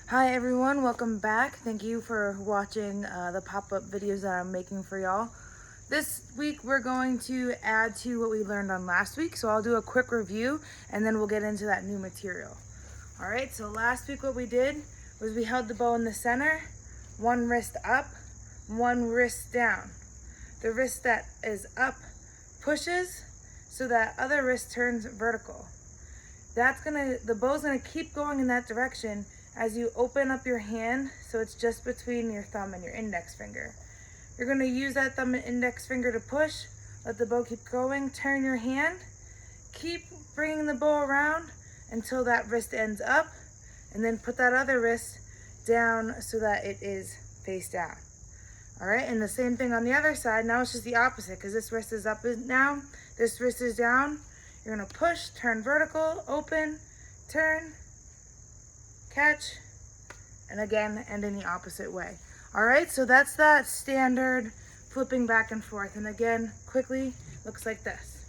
Hi everyone, welcome back. Thank you for watching the pop-up videos that I'm making for y'all. This week we're going to add to what we learned on last week, so I'll do a quick review and then we'll get into that new material. All right, so last week what we did was we held the bow in the center, one wrist up, one wrist down. The wrist that is up pushes so that other wrist turns vertical. The bow's gonna keep going in that direction as you open up your hand, so it's just between your thumb and your index finger. You're gonna use that thumb and index finger to push, let the bow keep going, turn your hand, keep bringing the bow around until that wrist ends up, and then put that other wrist down so that it is face down. All right, and the same thing on the other side. Now it's just the opposite, because this wrist is up now, this wrist is down. You're gonna push, turn vertical, open, turn, catch, and again, end in the opposite way. All right, so that's that standard flipping back and forth. And again, quickly, looks like this.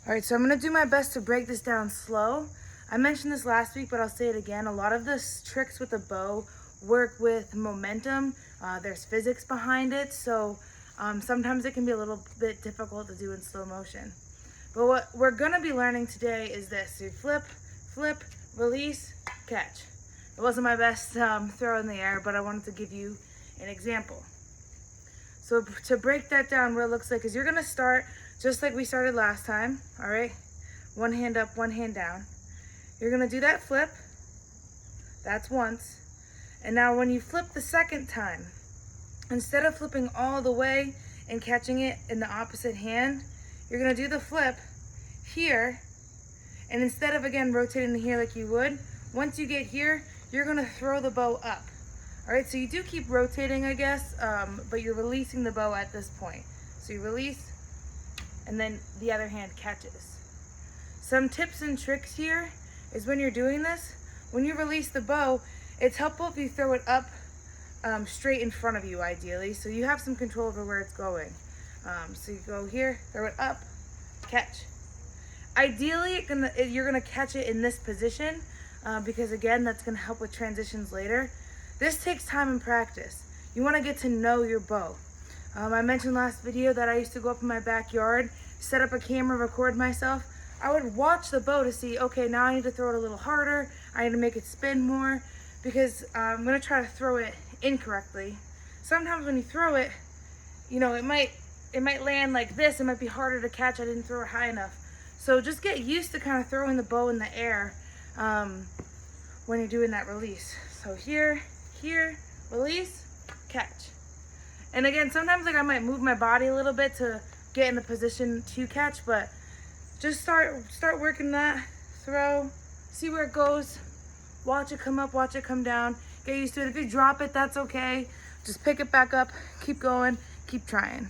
All right, so I'm gonna do my best to break this down slow. I mentioned this last week, but I'll say it again. A lot of the tricks with the bow work with momentum. There's physics behind it, so sometimes it can be a little bit difficult to do in slow motion. But what we're gonna be learning today is this. So you flip, flip, release, catch. It wasn't my best throw in the air, but I wanted to give you an example. So to break that down, what it looks like is you're gonna start just like we started last time, all right? One hand up, one hand down. You're gonna do that flip, that's once. And now when you flip the second time, instead of flipping all the way and catching it in the opposite hand, you're gonna do the flip here, and instead of again rotating here like you would, once you get here, you're gonna throw the bow up. All right, so you do keep rotating, I guess, but you're releasing the bow at this point. So you release, and then the other hand catches. Some tips and tricks here is when you're doing this, when you release the bow, it's helpful if you throw it up straight in front of you, ideally, so you have some control over where it's going. So you go here, throw it up, catch. Ideally, you're gonna catch it in this position because again, that's gonna help with transitions later. This takes time and practice. You wanna get to know your bow. I mentioned last video that I used to go up in my backyard, set up a camera, record myself. I would watch the bow to see, okay, now I need to throw it a little harder. I need to make it spin more because I'm gonna try to throw it incorrectly. Sometimes when you throw it, you know, it might land like this. It might be harder to catch. I didn't throw it high enough. So just get used to kind of throwing the bow in the air when you're doing that release. So here, release, catch. And again, sometimes like I might move my body a little bit to get in the position to catch, but just start working that, throw, see where it goes, watch it come up, watch it come down, get used to it. If you drop it, that's okay. Just pick it back up, keep going, keep trying.